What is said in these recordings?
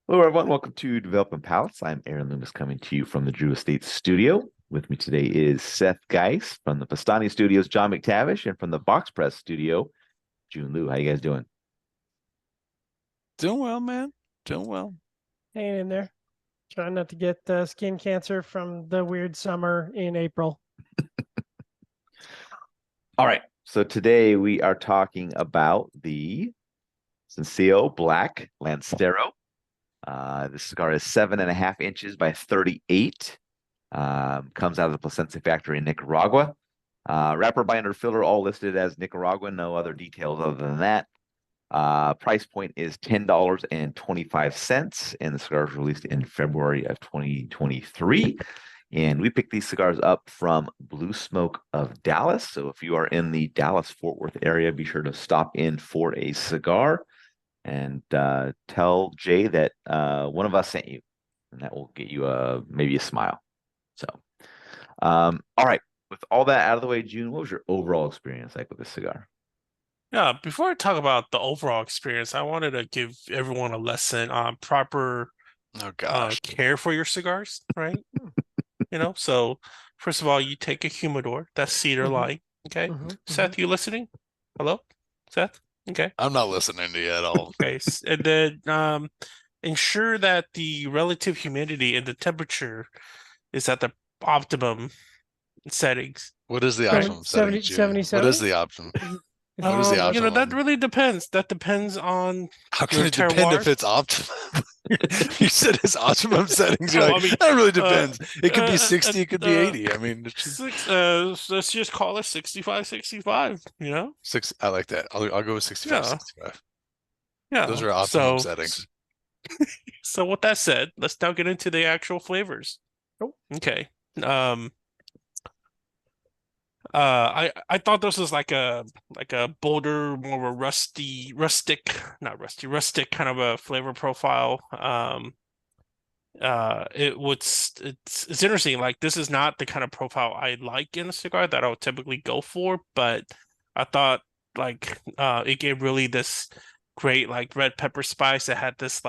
Hello, everyone. Welcome to Developing Palates. I'm Aaron Loomis coming to you from the Drew Estate Studio. With me today is Seth Geis from the Pastani Studios, John McTavish, and from the Box Press Studio, Jiunn Liu. How you guys doing? Doing well, man. Doing well. Hanging in there. Trying not to get skin cancer from the weird summer in April. All right. So today we are talking about the Sencillo Black Lancero. This cigar is 7.5 inches by 38. Comes out of the Plasencia factory in Nicaragua. Wrapper, binder, filler, all listed as Nicaraguan. No other details other than that. Price point is $10.25, and the cigar was released in February of 2023. And we picked these cigars up from Blue Smoke of Dallas. So if you are in the Dallas-Fort Worth area, be sure to stop in for a cigar and tell Jay that one of us sent you, and that will get you maybe a smile. So, all right. With all that out of the way, Jiunn, what was your overall experience like with this cigar? Yeah, before I talk about the overall experience, I wanted to give everyone a lesson on proper Oh gosh. care for your cigars, right? So first of all, you take a humidor that's cedar line. Okay. Seth, you listening? Hello? Seth? Okay. I'm not listening to you at all. Okay. And then ensure that the relative humidity and the temperature is at the optimum settings. What is the optimum setting, June? 77? What is the optimum? What is the optimum? That really depends. That depends on How can your it depend terroir. if it's optimum? You said it's optimum settings. You're Oh, like, I mean, that really depends. It could be uh, 60, it could be 80. I mean, it's just let's just call it 65, 65, six. I like that. I'll go with 65, Yeah. 65. Yeah. Those are optimum settings. So with that said, let's now get into the actual flavors. Oh. Okay. I thought this was like a bolder, more of a rustic kind of a flavor profile. It's interesting. Like, this is not the kind of profile I like in a cigar that I would typically go for, but I thought it gave really this great like red pepper spice. It had this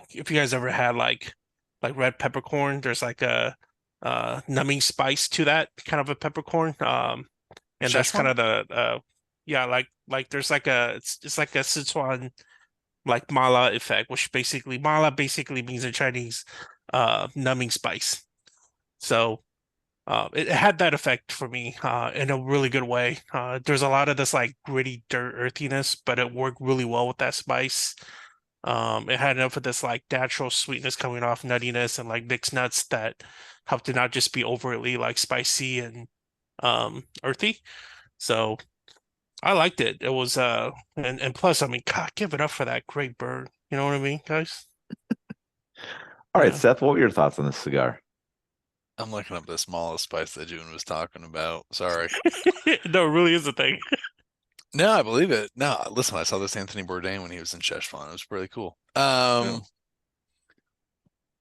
if you guys ever had like red peppercorn, there's like a numbing spice to that kind of a peppercorn. And that's kind of the yeah, like there's like it's like a Sichuan like mala effect, which mala basically means in Chinese numbing spice. So it had that effect for me in a really good way. There's a lot of this like gritty dirt earthiness, but it worked really well with that spice. It had enough of this like natural sweetness coming off nuttiness and like mixed nuts that helped to not just be overtly like spicy and earthy. So I liked it. It was and plus, I mean, God, give it up for that great burn. You know what I mean, guys? All right, Yeah. Seth, what were your thoughts on this cigar? I'm looking up the smallest spice that June was talking about. Sorry. No, it really is a thing. No, I believe it. No, listen, I saw this Anthony Bourdain when he was in Szechwan. It was really cool.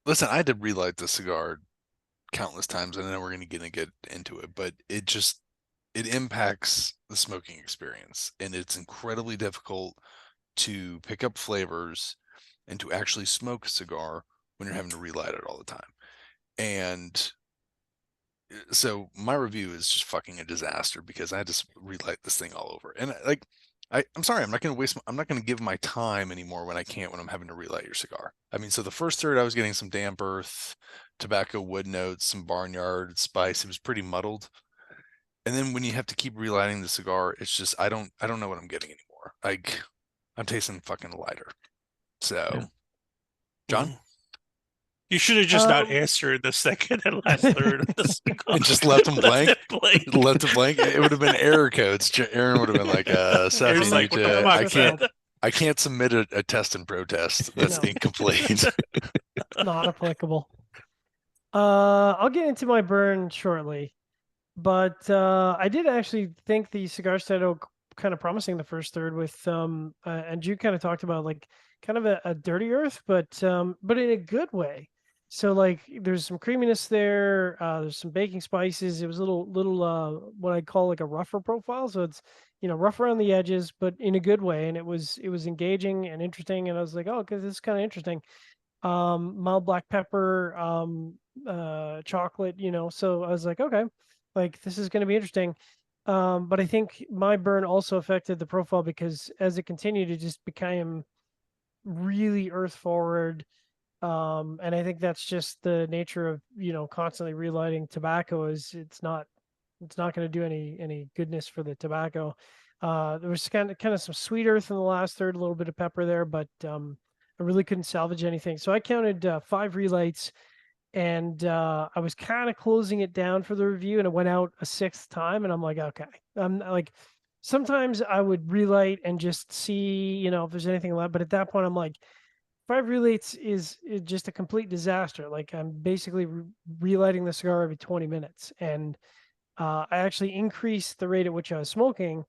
Listen, I had to relight the cigar countless times, and I know we're going to get into it, but it impacts the smoking experience, and it's incredibly difficult to pick up flavors and to actually smoke a cigar when you're having to relight it all the time. And so my review is just fucking a disaster because I had to relight this thing all over. And I'm sorry, I'm not going to give my time anymore when I'm having to relight your cigar. I mean, so the first third, I was getting some damp earth, tobacco, wood notes, some barnyard spice. It was pretty muddled. And then when you have to keep relighting the cigar, it's just, I don't know what I'm getting anymore. Like, I'm tasting fucking lighter. So, Yeah. John? You should have just not answered the second and last third of the cigar. And just left them blank. Left them blank. It would have been error codes. Aaron would have been like, Seth, you like, need to, I I can't submit a test and protest. That's incomplete. Not applicable. I'll get into my burn shortly, but I did actually think the cigar started kind of promising the first third with and you kind of talked about like kind of a dirty earth, but in a good way. So like there's some creaminess there. There's some baking spices. It was a little what I call like a rougher profile. So it's rough around the edges, but in a good way. And it was engaging and interesting. And I was like, oh, because this is kind of interesting. Mild black pepper, chocolate. So I was like, okay, like this is going to be interesting. But I think my burn also affected the profile because as it continued, it just became really earth forward. And I think that's just the nature of constantly relighting tobacco. Is it's not going to do any goodness for the tobacco. There was kind of some sweet earth in the last third, a little bit of pepper there, but I really couldn't salvage anything. So I counted 5 relights, and I was kind of closing it down for the review, and it went out a 6th time, and I'm like, okay, I'm like. Sometimes I would relight and just see, if there's anything left. But at that point, I'm like, 5 relights is just a complete disaster. Like I'm basically relighting the cigar every 20 minutes, and I actually increased the rate at which I was smoking,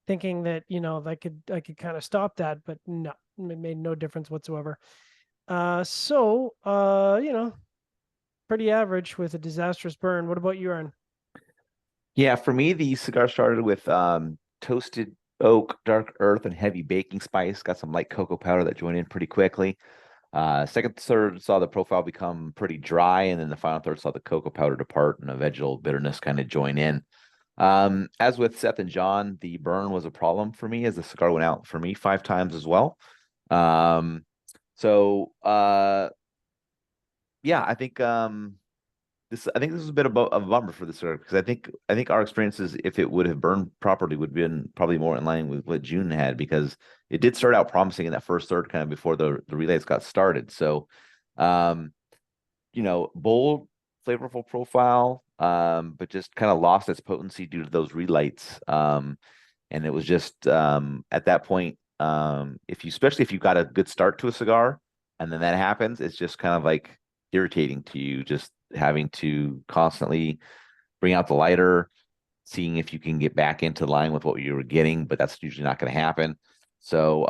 thinking that I could kind of stop that, but no, it made no difference whatsoever. So pretty average with a disastrous burn. What about you, Aaron? Yeah, for me, the cigar started with toasted oak, dark earth, and heavy baking spice. Got some light cocoa powder that joined in pretty quickly. Second, third saw the profile become pretty dry, and then the final third saw the cocoa powder depart and a vegetal bitterness kind of join in. As with Seth and John, the burn was a problem for me as the cigar went out for me 5 times as well. So yeah, I think this is a bit of a bummer for the cigar because I think our experiences, if it would have burned properly, would have been probably more in line with what Jiunn had because it did start out promising in that first third kind of before the relays got started. So, um, bold, flavorful profile, but just kind of lost its potency due to those relights. And it was just at that point, especially if you got a good start to a cigar and then that happens, it's just kind of like irritating to you, just having to constantly bring out the lighter, seeing if you can get back into line with what you were getting, but that's usually not going to happen. So,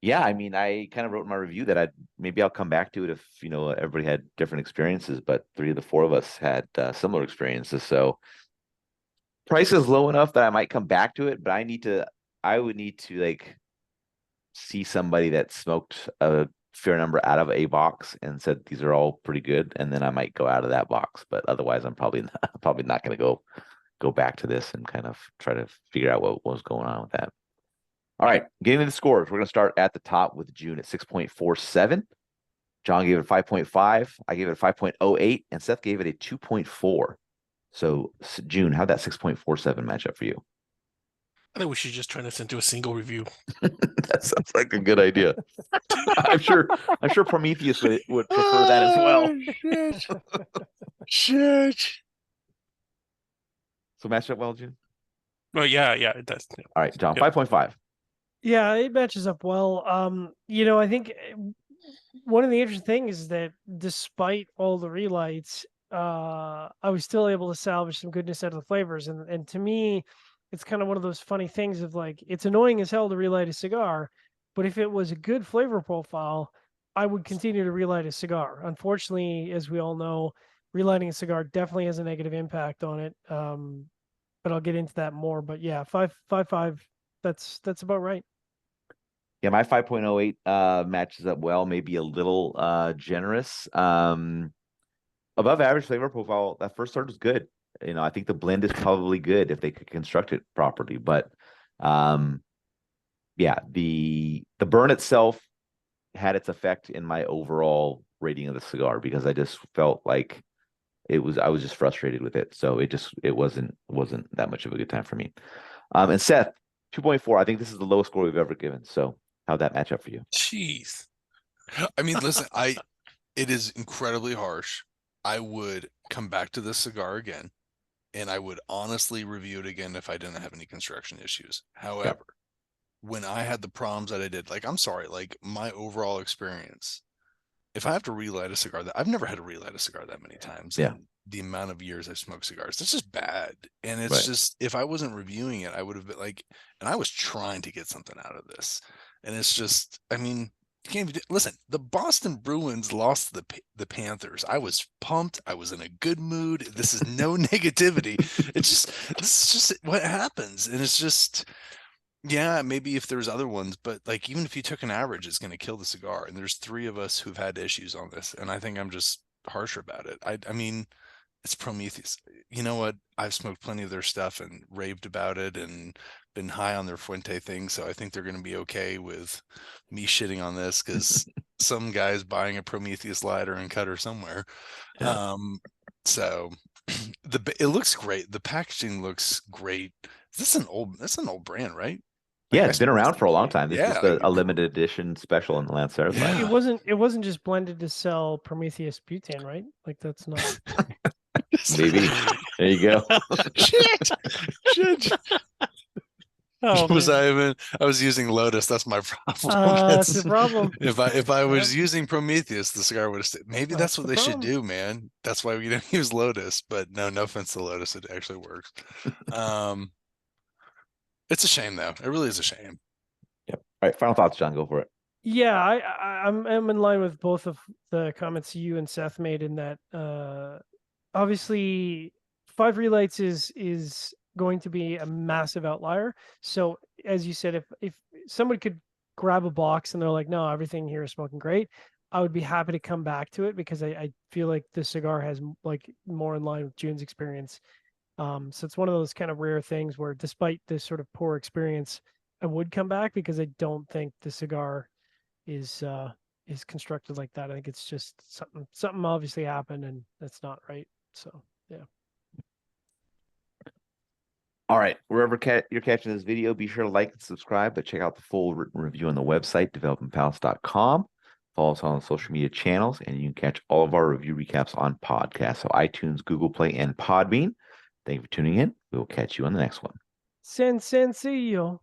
yeah, I mean, I kind of wrote in my review that I'll come back to it if everybody had different experiences, but 3 of the 4 of us had similar experiences. So price is low enough that I might come back to it, but I would need to like see somebody that smoked a fair number out of a box and said these are all pretty good, and then I might go out of that box. But otherwise, I'm probably not going to go back to this and kind of try to figure out what was going on with that. All right, getting to the scores. We're going to start at the top with Jiunn at 6.47. John gave it a 5.5. I gave it a 5.08, and Seth gave it a 2.4. So, Jiunn, how'd that 6.47 match up for you? I think we should just turn this into a single review. That sounds like a good idea. I'm sure Prometheus would prefer that as well. Shit. So match up well, Jiunn? Well, yeah, it does. Yeah. All right, John, Yep. 5.5. Yeah, it matches up well. I think one of the interesting things is that despite all the relights, I was still able to salvage some goodness out of the flavors. And to me, it's kind of one of those funny things of like, it's annoying as hell to relight a cigar, but if it was a good flavor profile, I would continue to relight a cigar. Unfortunately, as we all know, relighting a cigar definitely has a negative impact on it. But I'll get into that more. But yeah, 5.5. That's about right. Yeah, my 5.08 matches up well, maybe a little generous. Above average flavor profile, that first third was good. I think the blend is probably good if they could construct it properly. But yeah, the burn itself had its effect in my overall rating of the cigar because I just felt like I was just frustrated with it. So it wasn't that much of a good time for me. And Seth, 2.4. I think this is the lowest score we've ever given. So how'd that match up for you? Jeez. I mean, listen, it is incredibly harsh. I would come back to this cigar again, and I would honestly review it again if I didn't have any construction issues. However, when I had the problems that I did, like, I'm sorry, like my overall experience, if I have to relight a cigar I've never had to relight a cigar that many times. Yeah. In the amount of years I've smoked cigars, that's just bad. And it's Right. just, if I wasn't reviewing it, I would have been like, and I was trying to get something out of this. And it's just, I mean, can't even listen. The Boston Bruins lost to the Panthers. I was pumped. I was in a good mood. This is no negativity. This is just what happens, and it's just. Yeah, maybe if there's other ones, but like even if you took an average, it's going to kill the cigar. And there's 3 of us who've had issues on this, and I think I'm just harsher about it. I mean, it's Prometheus. You know what? I've smoked plenty of their stuff and raved about it and been high on their Fuente thing, so I think they're going to be okay with me shitting on this because some guy's buying a Prometheus lighter and cutter somewhere. Yeah. So it looks great. The packaging looks great. That's an old brand, right? Yeah, it's been around for a long time. This is Yeah, a limited edition special in the Lancero side. Yeah. It wasn't just blended to sell Prometheus butane, right? Like that's not. Maybe. There you go. Shit. Oh, I was using Lotus. That's my problem. That's the problem. If I was using Prometheus, the cigar would have stayed. Maybe that's what the they should problem. do, man. That's why we don't use Lotus. But no offense to Lotus, it actually works. It's a shame though. It really is a shame. Yep. All right, final thoughts, John. Go for it. Yeah, I'm in line with both of the comments you and Seth made in that obviously 5 relights is going to be a massive outlier. So as you said, if somebody could grab a box and they're like, no, everything here is smoking great, I would be happy to come back to it because I feel like the cigar has like more in line with Jiunn's experience. So it's one of those kind of rare things where despite this sort of poor experience, I would come back because I don't think the cigar is constructed like that. I think it's just something obviously happened and that's not right. So yeah. All right, wherever you're catching this video, be sure to like and subscribe, but check out the full written review on the website, developingpalates.com. Follow us on social media channels, and you can catch all of our review recaps on podcasts, so iTunes, Google Play, and Podbean. Thank you for tuning in. We will catch you on the next one. Sencillo.